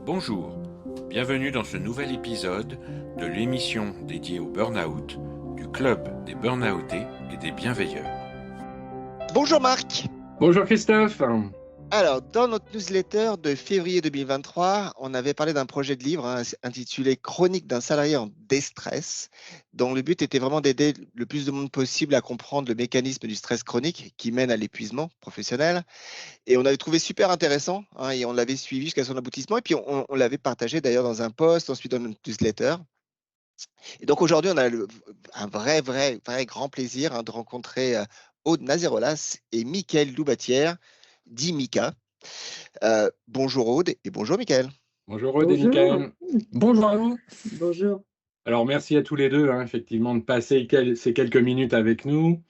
Bonjour, bienvenue dans ce nouvel épisode de l'émission dédiée au burn-out du Club des Burn-outés et des Bienveilleurs. Bonjour Marc. Bonjour Christophe. Alors, dans notre newsletter de février 2023, on avait parlé d'un projet de livre intitulé Chronique d'un salarié en déstress, dont le but était vraiment d'aider le plus de monde possible à comprendre le mécanisme du stress chronique qui mène à l'épuisement professionnel. Et on avait trouvé super intéressant, et on l'avait suivi jusqu'à son aboutissement. Et puis, on l'avait partagé d'ailleurs dans un post, ensuite dans notre newsletter. Et donc, aujourd'hui, on a un vrai grand plaisir de rencontrer Aude Nazerolas et Mickaël Loubatière, dit Mika. Bonjour Aude et bonjour Mickaël. Bonjour Aude et Mickaël. Bonjour à vous. Bonjour. Alors merci à tous les deux, effectivement, de passer ces quelques minutes avec nous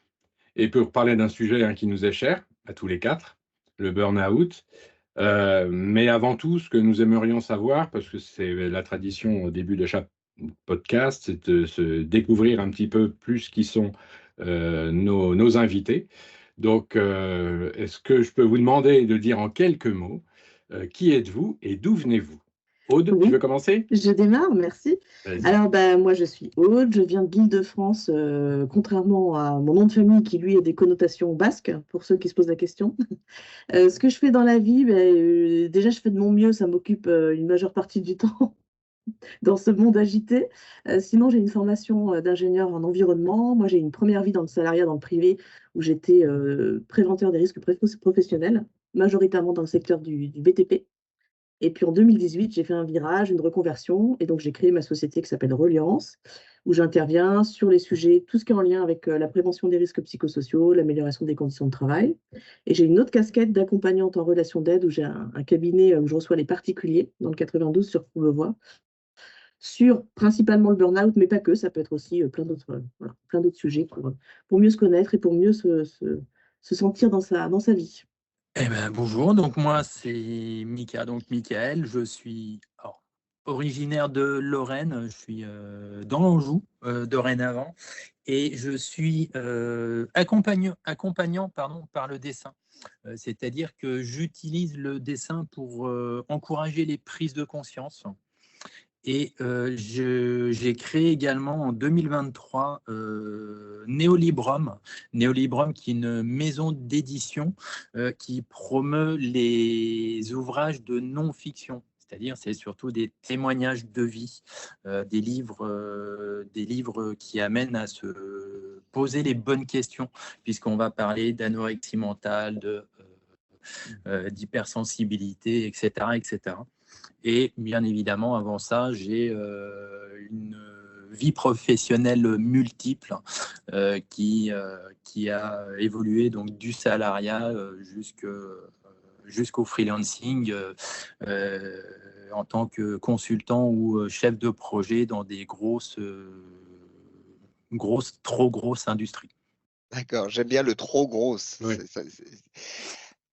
et pour parler d'un sujet qui nous est cher, à tous les quatre, le burn-out. Mais avant tout, ce que nous aimerions savoir, parce que c'est la tradition au début de chaque podcast, c'est de se découvrir un petit peu plus qui sont nos invités. Donc, est-ce que je peux vous demander de dire en quelques mots qui êtes-vous et d'où venez-vous? Aude, Oui. tu veux commencer? Je démarre, merci. Vas-y. Alors, moi, je suis Aude, je viens de l'Île-de-France, contrairement à mon nom de famille qui, lui, a des connotations basques, pour ceux qui se posent la question. Ce que je fais dans la vie, déjà, je fais de mon mieux, ça m'occupe une majeure partie du temps dans ce monde agité. Sinon, j'ai une formation d'ingénieur en environnement. Moi, j'ai une première vie dans le salariat, dans le privé, où j'étais préventeur des risques professionnels, majoritairement dans le secteur du BTP. Et puis en 2018, j'ai fait un virage, une reconversion, et donc j'ai créé ma société qui s'appelle Reliance, où j'interviens sur les sujets, tout ce qui est en lien avec la prévention des risques psychosociaux, l'amélioration des conditions de travail. Et j'ai une autre casquette d'accompagnante en relation d'aide, où j'ai un cabinet où je reçois les particuliers, dans le 92 sur Courbevoie, sur principalement le burn-out, mais pas que, ça peut être aussi plein d'autres sujets pour mieux se connaître et pour mieux se sentir dans sa vie. Bonjour, donc moi c'est Mickaël, je suis originaire de Lorraine, je suis dans l'Anjou dorénavant, et je suis accompagnant par le dessin. C'est-à-dire que j'utilise le dessin pour encourager les prises de conscience. Et j'ai créé également en 2023 Néolibrum, qui est une maison d'édition qui promeut les ouvrages de non-fiction. C'est-à-dire, c'est surtout des témoignages de vie, des livres qui amènent à se poser les bonnes questions, puisqu'on va parler d'anorexie mentale, d'hypersensibilité, etc., etc. Et bien évidemment, avant ça, j'ai une vie professionnelle multiple qui a évolué donc du salariat jusqu'au freelancing en tant que consultant ou chef de projet dans des trop grosses industries. D'accord, j'aime bien le trop grosse. Oui.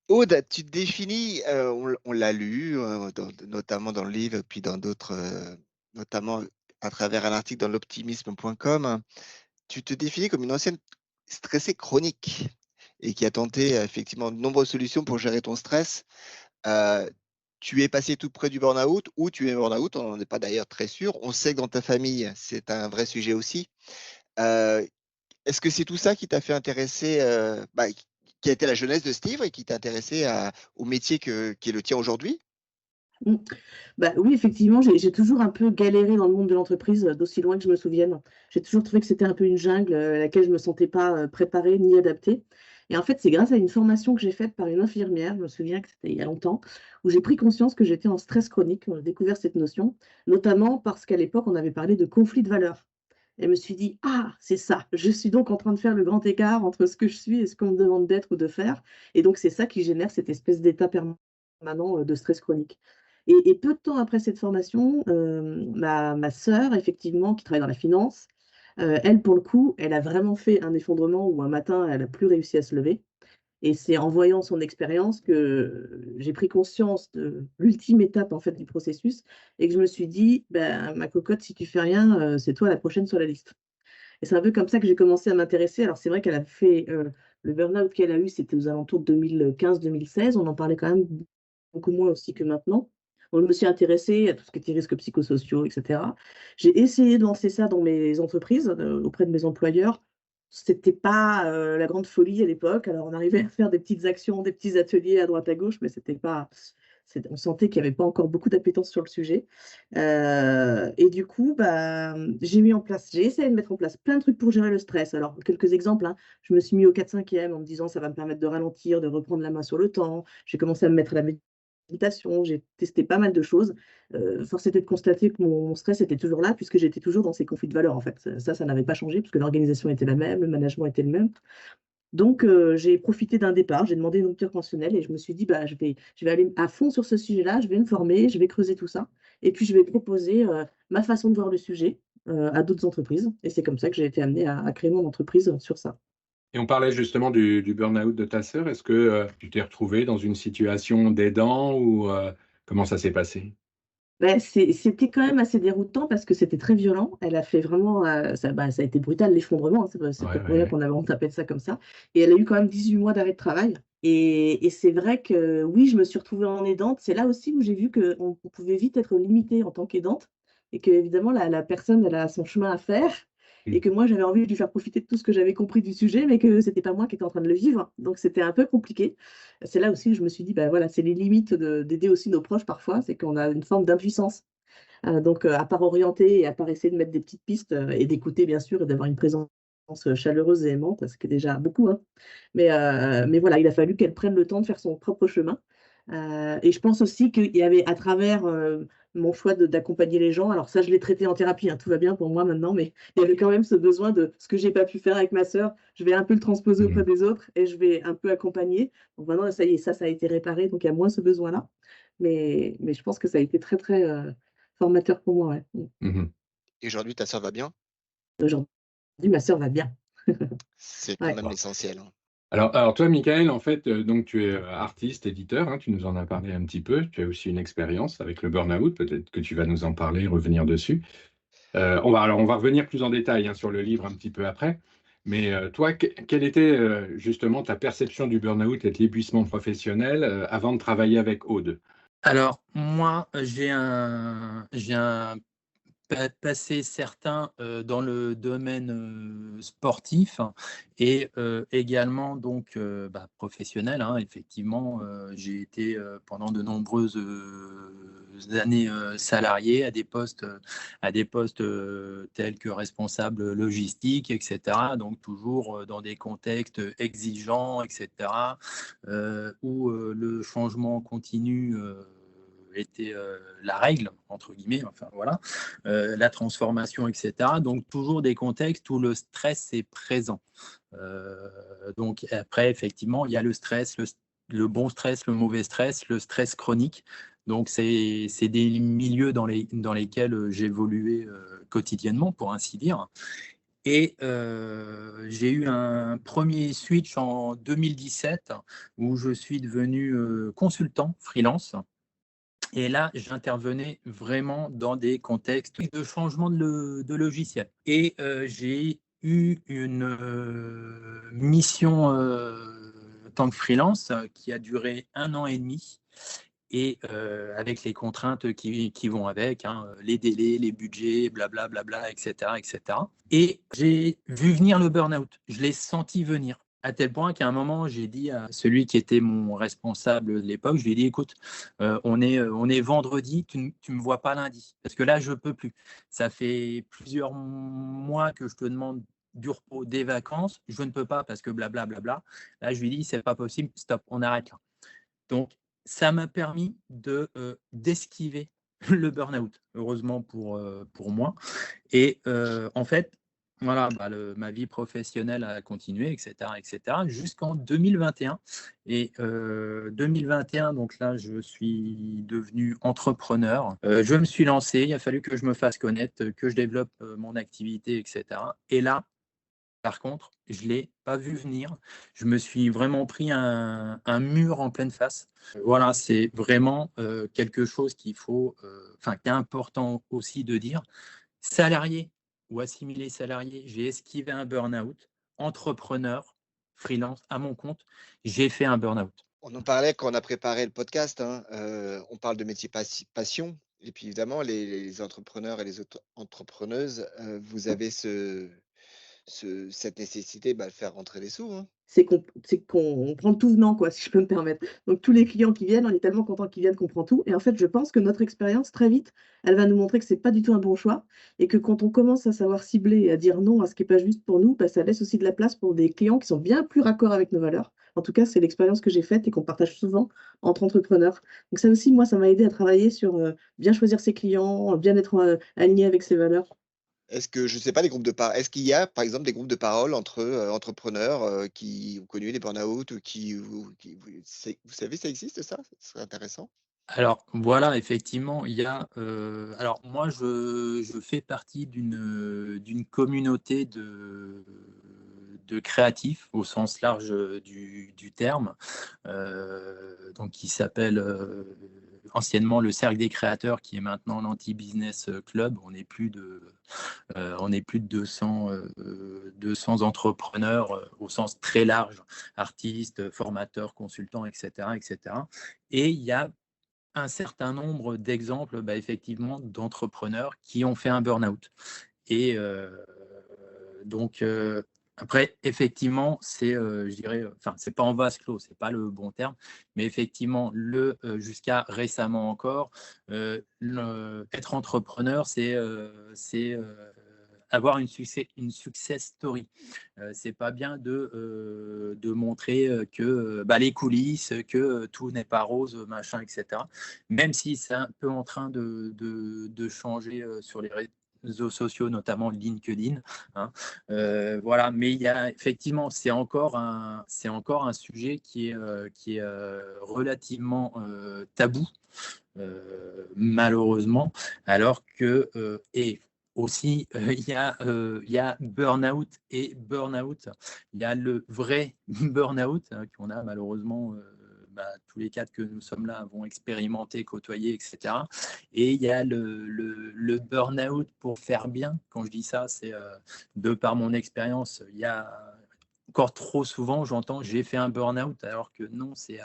Aude, tu te définis, on l'a lu, notamment dans le livre, puis dans d'autres, notamment à travers un article dans l'optimisme.com. Tu te définis comme une ancienne stressée chronique et qui a tenté effectivement de nombreuses solutions pour gérer ton stress. Tu es passé tout près du burn-out ou tu es burn-out, on n'en est pas d'ailleurs très sûr. On sait que dans ta famille, c'est un vrai sujet aussi. Est-ce que c'est tout ça qui t'a fait intéresser, qui a été la jeunesse de ce livre et qui t'a intéressé au métier qui est le tien aujourd'hui? Oui, effectivement, j'ai toujours un peu galéré dans le monde de l'entreprise, d'aussi loin que je me souvienne. J'ai toujours trouvé que c'était un peu une jungle à laquelle je ne me sentais pas préparée ni adaptée. Et en fait, c'est grâce à une formation que j'ai faite par une infirmière, je me souviens que c'était il y a longtemps, où j'ai pris conscience que j'étais en stress chronique. On a découvert cette notion, notamment parce qu'à l'époque, on avait parlé de conflit de valeurs. Et je me suis dit, ah, c'est ça, je suis donc en train de faire le grand écart entre ce que je suis et ce qu'on me demande d'être ou de faire. Et donc, c'est ça qui génère cette espèce d'état permanent de stress chronique. Et peu de temps après cette formation, ma sœur, effectivement, qui travaille dans la finance, elle, pour le coup, elle a vraiment fait un effondrement où un matin, elle n'a plus réussi à se lever. Et c'est en voyant son expérience que j'ai pris conscience de l'ultime étape en fait, du processus et que je me suis dit, ma cocotte, si tu fais rien, c'est toi la prochaine sur la liste. Et c'est un peu comme ça que j'ai commencé à m'intéresser. Alors, c'est vrai qu'elle a fait Le burn-out qu'elle a eu, c'était aux alentours de 2015-2016. On en parlait quand même beaucoup moins aussi que maintenant. Bon, je me suis intéressée à tout ce qui était risques psychosociaux, etc. J'ai essayé de lancer ça dans mes entreprises, auprès de mes employeurs. C'était pas la grande folie à l'époque. Alors, on arrivait à faire des petites actions, des petits ateliers à droite à gauche, mais c'était pas. On sentait qu'il n'y avait pas encore beaucoup d'appétence sur le sujet. Et du coup, bah, j'ai essayé de mettre en place plein de trucs pour gérer le stress. Alors, quelques exemples, hein. Je me suis mis au 4/5e en me disant ça va me permettre de ralentir, de reprendre la main sur le temps. J'ai commencé à me mettre à la méditation, j'ai testé pas mal de choses. Force était de constater que mon stress était toujours là, puisque j'étais toujours dans ces conflits de valeurs, en fait. Ça n'avait pas changé, puisque l'organisation était la même, le management était le même. Donc, j'ai profité d'un départ, j'ai demandé une rupture conventionnelle et je me suis dit, bah, je vais aller à fond sur ce sujet-là, je vais me former, je vais creuser tout ça. Et puis, je vais proposer ma façon de voir le sujet à d'autres entreprises. Et c'est comme ça que j'ai été amenée à créer mon entreprise sur ça. Et on parlait justement du burn-out de ta sœur. Est-ce que tu t'es retrouvé dans une situation d'aidant ou comment ça s'est passé? Ben, c'était quand même assez déroutant parce que c'était très violent. Elle a fait vraiment, ça a été brutal, l'effondrement, hein, c'est Ouais, peut-être pour ouais, rien ouais. on appelle ça comme ça. Et elle a eu quand même 18 mois d'arrêt de travail. Et c'est vrai que oui, je me suis retrouvée en aidante. C'est là aussi où j'ai vu qu'on pouvait vite être limité en tant qu'aidante et que évidemment la personne, elle a son chemin à faire et Mmh. que moi, j'avais envie de lui faire profiter de tout ce que j'avais compris du sujet, mais que c'était pas moi qui étais en train de le vivre. Donc c'était un peu compliqué. C'est là aussi où je me suis dit, bah voilà, c'est les limites d'aider aussi nos proches parfois, c'est qu'on a une forme d'impuissance. Donc, à part orienter et à part essayer de mettre des petites pistes et d'écouter bien sûr et d'avoir une présence chaleureuse et aimante, ce qui est déjà beaucoup, hein. Mais voilà, il a fallu qu'elle prenne le temps de faire son propre chemin. Et je pense aussi qu'il y avait à travers mon choix d'accompagner les gens, alors ça je l'ai traité en thérapie, hein, tout va bien pour moi maintenant, mais il y avait quand même ce besoin de ce que j'ai pas pu faire avec ma sœur, je vais un peu le transposer auprès Mmh. des autres et je vais un peu accompagner. Donc maintenant, ça y est, ça a été réparé, donc il y a moins ce besoin-là. Mais je pense que ça a été très, très formateur pour moi. Ouais. Mmh. Et aujourd'hui, ta sœur va bien? Aujourd'hui, ma sœur va bien. C'est quand Ouais. même l'essentiel, hein. Alors toi, Michael, en fait, donc tu es artiste, éditeur, hein, tu nous en as parlé un petit peu. Tu as aussi une expérience avec le burn-out. Peut-être que tu vas nous en parler, revenir dessus. On va revenir plus en détail hein, sur le livre un petit peu après. Mais toi, quelle était justement ta perception du burn-out et de l'épuisement professionnel avant de travailler avec Aude? Alors, moi, j'ai un passé certain dans le domaine sportif et également donc professionnel, hein. Effectivement, j'ai été pendant de nombreuses années salarié à des postes tels que responsable logistique, etc. Donc toujours dans des contextes exigeants, etc. Où le changement continu était la règle, entre guillemets, enfin voilà, la transformation, etc. Donc toujours des contextes où le stress est présent. Donc après, effectivement, il y a le stress, le bon stress, le mauvais stress, le stress chronique. Donc c'est des milieux dans lesquels j'évoluais quotidiennement, pour ainsi dire. Et j'ai eu un premier switch en 2017 où je suis devenu consultant freelance. Et là, j'intervenais vraiment dans des contextes de changement de logiciel. Et j'ai eu une mission en tant que freelance qui a duré 1 an et demi. Et avec les contraintes qui vont avec, hein, les délais, les budgets, blablabla, bla, bla, etc., etc. Et j'ai vu venir le burn-out. Je l'ai senti venir. À tel point qu'à un moment, j'ai dit à celui qui était mon responsable de l'époque, je lui ai dit, écoute, on est vendredi, tu ne me vois pas lundi. Parce que là, je ne peux plus. Ça fait plusieurs mois que je te demande du repos, des vacances. Je ne peux pas parce que blablabla. Bla, bla. Là, je lui ai dit, c'est pas possible, stop, on arrête là. Donc, ça m'a permis d'esquiver le burn-out, heureusement pour moi. Et en fait, voilà, ma vie professionnelle a continué, etc., jusqu'en 2021. Et 2021, donc là, je suis devenu entrepreneur. Je me suis lancé, il a fallu que je me fasse connaître, que je développe mon activité, etc. Et là, par contre, je ne l'ai pas vu venir. Je me suis vraiment pris un mur en pleine face. Voilà, c'est vraiment quelque chose qui est important aussi de dire. Salarié ou assimilé salarié, j'ai esquivé un burn-out. Entrepreneur, freelance, à mon compte, j'ai fait un burn-out. On en parlait quand on a préparé le podcast, hein, on parle de métier passion. Et puis évidemment, les entrepreneurs et les entrepreneuses, vous avez cette nécessité de faire rentrer les sous, hein. C'est qu'on prend tout venant, quoi, si je peux me permettre. Donc tous les clients qui viennent, on est tellement contents qu'ils viennent qu'on prend tout. Et en fait, je pense que notre expérience, très vite, elle va nous montrer que c'est pas du tout un bon choix et que quand on commence à savoir cibler et à dire non à ce qui est pas juste pour nous, bah, ça laisse aussi de la place pour des clients qui sont bien plus raccords avec nos valeurs. En tout cas, c'est l'expérience que j'ai faite et qu'on partage souvent entre entrepreneurs. Donc ça aussi, moi, ça m'a aidé à travailler sur bien choisir ses clients, bien être aligné avec ses valeurs. Est-ce que, je sais pas, est-ce qu'il y a, par exemple, des groupes de parole entre entrepreneurs qui ont connu les burn-out ou vous savez, ça existe ça? Ce serait intéressant. Alors voilà, effectivement, il y a. Alors moi, je fais partie d'une communauté de créatifs au sens large du terme, donc qui s'appelle anciennement le Cercle des créateurs, qui est maintenant l'Anti-Business Club. On est plus de 200 entrepreneurs au sens très large, artistes, formateurs, consultants, etc., etc. Et il y a un certain nombre d'exemples, effectivement, d'entrepreneurs qui ont fait un burn-out. Et donc, après, effectivement, c'est, je dirais, enfin, c'est pas en vase clos, c'est pas le bon terme, mais effectivement, jusqu'à récemment encore, être entrepreneur, c'est avoir une success story. C'est pas bien de montrer que les coulisses, que tout n'est pas rose, machin, etc. Même si c'est un peu en train de changer sur les réseaux sociaux, notamment LinkedIn. Hein. Voilà, mais il y a effectivement, c'est encore un sujet qui est relativement tabou, malheureusement, alors que et aussi, il y a burn-out et burn-out. Il y a le vrai burn-out qu'on a malheureusement, tous les quatre que nous sommes là avons expérimenté, côtoyé, etc. Et il y a le burn-out pour faire bien. Quand je dis ça, c'est de par mon expérience, il y a encore trop souvent, j'entends j'ai fait un burn-out, alors que non, c'est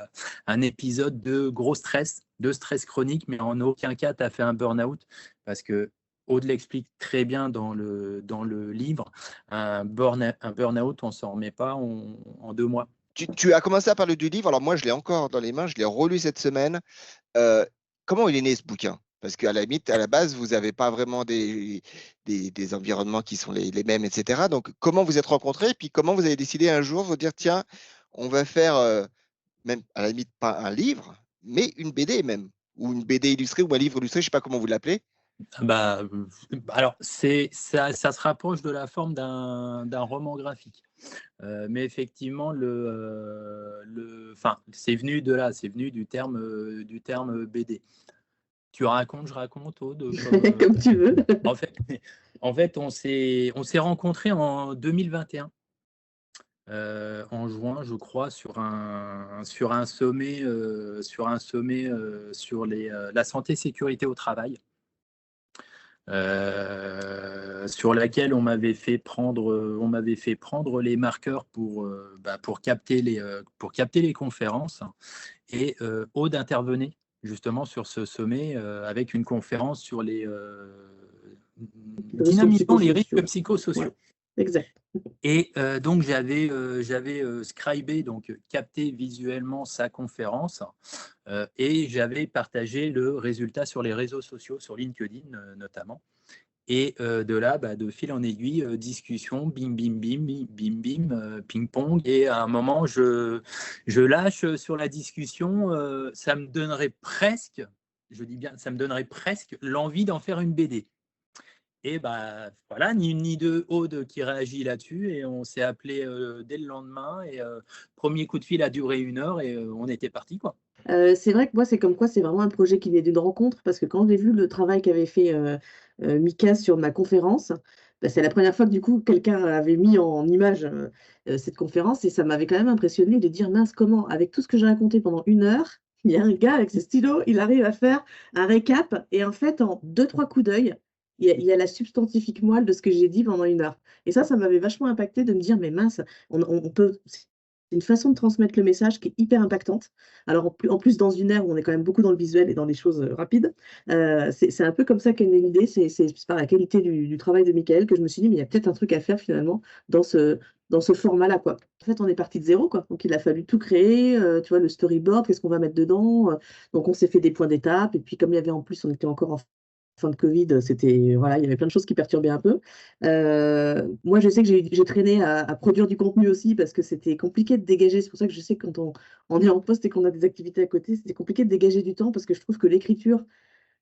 un épisode de gros stress, de stress chronique, mais en aucun cas tu as fait un burn-out, parce que Aude l'explique très bien dans le livre, un burn-out, on ne s'en remet pas en 2 mois. Tu as commencé à parler du livre, alors moi je l'ai encore dans les mains, je l'ai relu cette semaine. Comment il est né ce bouquin? Parce qu'à la limite, à la base, vous n'avez pas vraiment des environnements qui sont les mêmes, etc. Donc, comment vous êtes rencontrés? Et puis, comment vous avez décidé un jour de vous dire, tiens, on va faire, même à la limite, pas un livre, mais une BD même, ou une BD illustrée, ou un livre illustré, je ne sais pas comment vous l'appelez. Alors, ça se rapproche de la forme d'un roman graphique. Mais effectivement, c'est venu de là, c'est venu du terme BD. Tu racontes, je raconte, Aude, Comme tu veux. En fait, on s'est rencontrés en 2021, en juin, je crois, sur un sommet, sur la santé sécurité au travail. Sur laquelle on m'avait fait prendre les marqueurs pour capter les conférences, et Aude intervenait justement sur ce sommet avec une conférence sur les dynamisant les risques psychosociaux. Ouais, exact. Et donc j'avais scribé, donc capté visuellement sa conférence, et j'avais partagé le résultat sur les réseaux sociaux, sur LinkedIn notamment. Et de là, de fil en aiguille, discussion, bim, bim, bim, bim, bim, ping-pong. Et à un moment, je lâche sur la discussion, ça me donnerait presque, je dis bien, ça me donnerait presque l'envie d'en faire une BD. Et voilà, ni une ni deux, Aude qui réagit là-dessus, et on s'est appelé dès le lendemain, et premier coup de fil a duré 1 heure, et on était parti, quoi. C'est vrai que moi, c'est comme quoi c'est vraiment un projet qui naît d'une rencontre, parce que quand j'ai vu le travail qu'avait fait Mika sur ma conférence, c'est la première fois que du coup quelqu'un avait mis en image cette conférence, et ça m'avait quand même impressionné de dire mince, comment, avec tout ce que j'ai raconté pendant 1 heure, il y a un gars avec ses stylos, il arrive à faire un récap, et en fait, en 2-3 coups d'œil, il y a la substantifique moelle de ce que j'ai dit pendant 1 heure. Et ça m'avait vachement impacté de me dire, mais mince, on peut, une façon de transmettre le message qui est hyper impactante. Alors, en plus, dans une ère où on est quand même beaucoup dans le visuel et dans les choses rapides, c'est un peu comme ça qu'est née l'idée. C'est par la qualité du travail de Michael que je me suis dit, mais il y a peut-être un truc à faire finalement dans ce format-là, quoi. En fait, on est parti de zéro, quoi. Donc, il a fallu tout créer, tu vois, le storyboard, qu'est-ce qu'on va mettre dedans. Donc, on s'est fait des points d'étape. Et puis, comme il y avait en plus, on était encore en fin de Covid, voilà, il y avait plein de choses qui perturbaient un peu. Moi, je sais que j'ai traîné à produire du contenu aussi parce que c'était compliqué de dégager. C'est pour ça que je sais que quand on est en poste et qu'on a des activités à côté, c'était compliqué de dégager du temps parce que je trouve que l'écriture,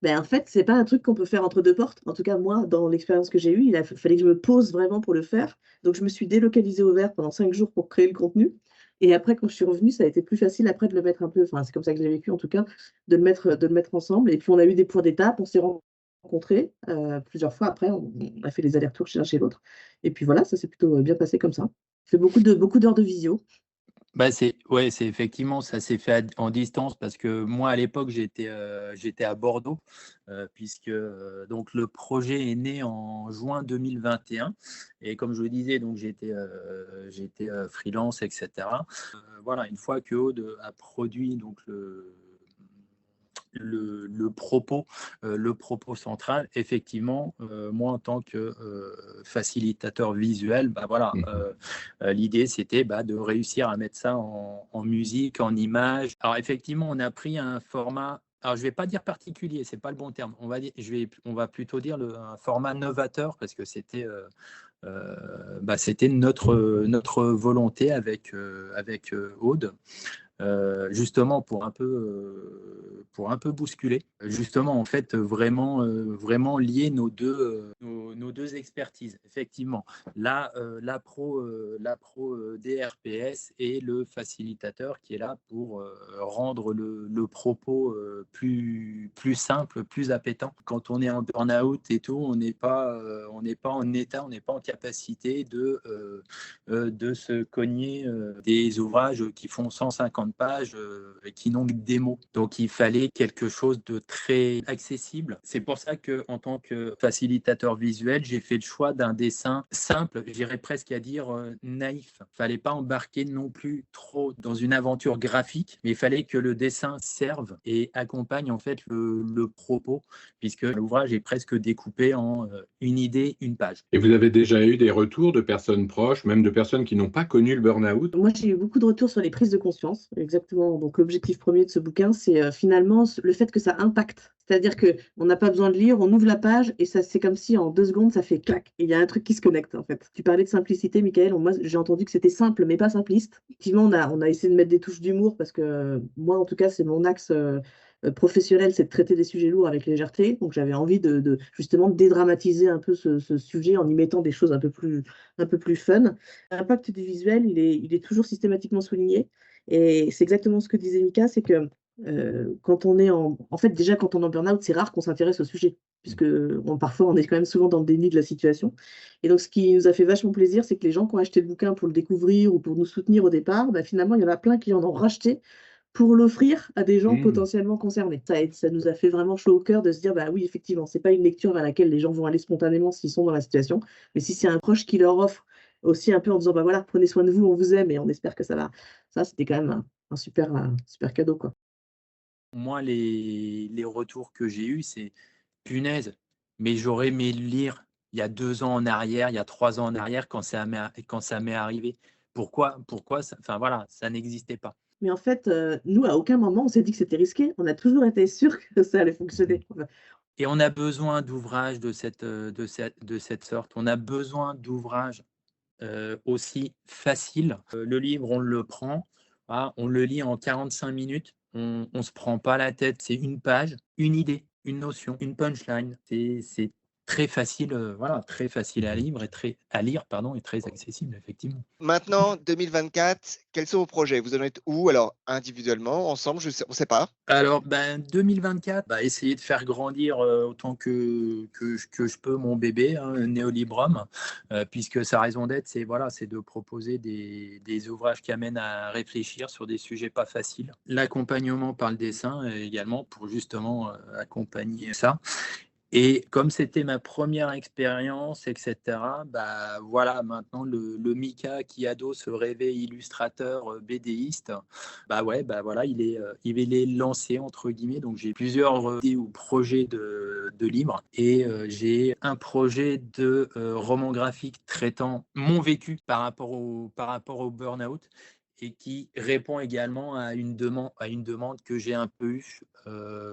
ben, en fait, c'est pas un truc qu'on peut faire entre deux portes. En tout cas, moi, dans l'expérience que j'ai eue, fallait que je me pose vraiment pour le faire. Donc, je me suis délocalisée au vert pendant 5 jours pour créer le contenu. Et après, quand je suis revenue, ça a été plus facile après de le mettre un peu, enfin, c'est comme ça que je l'ai vécu en tout cas, de le mettre ensemble. Et puis, on a eu des points d'étape, on s'est rencontrés plusieurs fois après, on a fait les allers-retours chez l'un chez l'autre. Et puis voilà, ça s'est plutôt bien passé comme ça. Fait beaucoup d'heures de visio. Bah c'est effectivement, ça s'est fait en distance parce que moi à l'époque j'étais à Bordeaux puisque donc le projet est né en juin 2021 et comme je le disais donc j'étais freelance, etc. Voilà, une fois que Aude a produit donc le propos central, effectivement, moi en tant que facilitateur visuel, bah voilà, l'idée c'était de réussir à mettre ça en musique, en image. Alors effectivement, on a pris un format. Alors, je ne vais pas dire particulier, c'est pas le bon terme. On va plutôt dire un format novateur parce que c'était notre volonté avec Aude. Justement pour un peu bousculer, justement en fait vraiment lier nos deux expertises. Effectivement, la pro DRPS et le facilitateur qui est là pour rendre le propos plus simple, plus appétant. Quand on est en burn-out et tout, on n'est pas en état, on n'est pas en capacité de se cogner des ouvrages qui font 150 pages et qui n'ont que des mots. Donc il fallait quelque chose de très accessible. C'est pour ça que en tant que facilitateur visuel, j'ai fait le choix d'un dessin simple, j'irais presque à dire naïf. Il fallait pas embarquer non plus trop dans une aventure graphique, mais il fallait que le dessin serve et accompagne en fait le propos, puisque l'ouvrage est presque découpé en une idée, une page. Et vous avez déjà eu des retours de personnes proches, même de personnes qui n'ont pas connu le burn-out? Moi, j'ai eu beaucoup de retours sur les prises de conscience, exactement. Donc, l'objectif premier de ce bouquin, c'est finalement le fait que ça impacte. C'est-à-dire qu'on n'a pas besoin de lire, on ouvre la page et ça, c'est comme si en 2 secondes, ça fait clac. Et il y a un truc qui se connecte, en fait. Tu parlais de simplicité, Michael. Moi, j'ai entendu que c'était simple, mais pas simpliste. Effectivement, on a essayé de mettre des touches d'humour parce que moi, en tout cas, c'est mon axe professionnel, c'est de traiter des sujets lourds avec légèreté. Donc, j'avais envie justement de dédramatiser un peu ce sujet en y mettant des choses un peu plus fun. L'impact du visuel, il est toujours systématiquement souligné. Et c'est exactement ce que disait Mika, c'est que quand on est en fait, déjà, quand on est en burn-out, c'est rare qu'on s'intéresse au sujet, puisque parfois, on est quand même souvent dans le déni de la situation. Et donc, ce qui nous a fait vachement plaisir, c'est que les gens qui ont acheté le bouquin pour le découvrir ou pour nous soutenir au départ, finalement, il y en a plein qui en ont racheté pour l'offrir à des gens potentiellement concernés. Ça nous a fait vraiment chaud au cœur de se dire, oui, effectivement, c'est pas une lecture vers laquelle les gens vont aller spontanément s'ils sont dans la situation, mais si c'est un proche qui leur offre aussi un peu en disant, voilà, prenez soin de vous, on vous aime et on espère que ça va. Ça, c'était quand même un super cadeau, quoi. Moi, les retours que j'ai eus, c'est punaise, mais j'aurais aimé le lire il y a 2 ans en arrière, il y a 3 ans en arrière, quand ça m'est arrivé. Pourquoi ça, enfin voilà, ça n'existait pas. Mais en fait, nous, à aucun moment, on s'est dit que c'était risqué. On a toujours été sûr que ça allait fonctionner. Et on a besoin d'ouvrages de cette sorte. On a besoin d'ouvrages aussi faciles. Le livre, on le prend, on le lit en 45 minutes. On ne se prend pas la tête. C'est une page, une idée, une notion, une punchline. C'est très facile, très facile à lire et très accessible, effectivement. Maintenant, 2024, quels sont vos projets? Vous en êtes où? Alors, individuellement, ensemble, on ne sait pas. Alors, 2024, essayer de faire grandir autant que je peux mon bébé, Néolibrum, puisque sa raison d'être, c'est de proposer des ouvrages qui amènent à réfléchir sur des sujets pas faciles. L'accompagnement par le dessin également, pour justement accompagner ça. Et comme c'était ma première expérience, etc., bah voilà, maintenant le Mika qui ado se rêvait illustrateur BDiste, bah ouais, bah voilà, il est lancé entre guillemets. Donc j'ai plusieurs idées ou projets de livres et j'ai un projet de roman graphique traitant mon vécu par rapport au burn-out et qui répond également à une demande que j'ai un peu eue,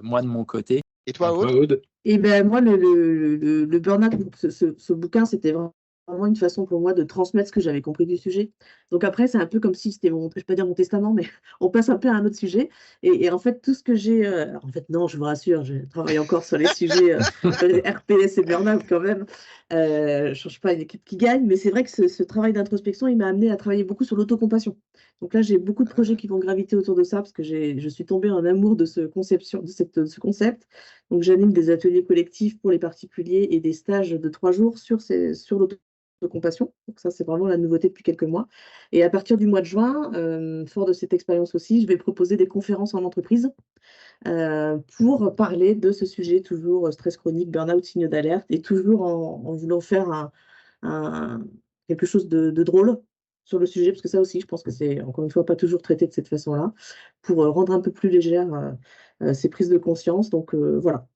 moi de mon côté. Et toi, Aude? Aude? Et ben moi, le burn-out, ce bouquin, c'était vraiment une façon pour moi de transmettre ce que j'avais compris du sujet. Donc après, c'est un peu comme si c'était je vais pas dire mon testament, mais on passe un peu à un autre sujet. Et en fait, tout ce que j'ai, en fait, non, je vous rassure, je travaille encore sur les sujets RPS et burn-out quand même. Je change pas une équipe qui gagne, mais c'est vrai que ce travail d'introspection, il m'a amené à travailler beaucoup sur l'autocompassion. Donc là, j'ai beaucoup de projets qui vont graviter autour de ça parce que je suis tombée en amour de ce concept. Donc, j'anime des ateliers collectifs pour les particuliers et des stages de 3 jours sur l'autocompassion. Donc, ça, c'est vraiment la nouveauté depuis quelques mois. Et à partir du mois de juin, fort de cette expérience aussi, je vais proposer des conférences en entreprise pour parler de ce sujet, toujours stress chronique, burn-out, signe d'alerte, et toujours en voulant faire quelque chose de drôle sur le sujet, parce que ça aussi, je pense que c'est, encore une fois, pas toujours traité de cette façon-là, pour rendre un peu plus légère ces prises de conscience. Donc, voilà.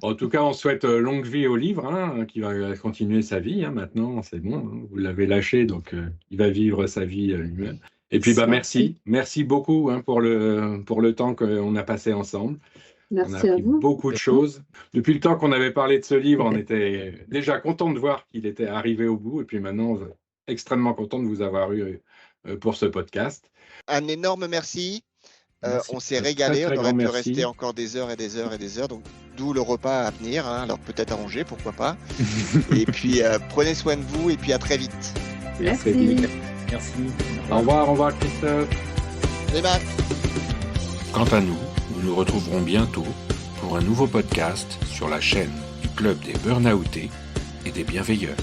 En tout cas, on souhaite longue vie au livre, hein, qui va continuer sa vie. Hein, maintenant, c'est bon, hein, vous l'avez lâché, donc il va vivre sa vie lui-même. Et puis, bah, merci beaucoup hein, pour le temps qu'on a passé ensemble. Merci on a à appris vous. beaucoup de choses. Depuis le temps qu'on avait parlé de ce livre, on était déjà content de voir qu'il était arrivé au bout. Et puis maintenant, on est extrêmement content de vous avoir eu pour ce podcast. Un énorme merci. Merci. On s'est régalé, Très on aurait pu grand rester merci. encore des heures et des heures et des heures, donc d'où le repas à venir, hein. Alors peut-être à Angers, pourquoi pas. Et puis prenez soin de vous et puis à très vite. Merci. Merci. Au revoir Christophe. Les Marc. Quant à nous, nous nous retrouverons bientôt pour un nouveau podcast sur la chaîne du Club des Burnoutés et des Bienveilleurs.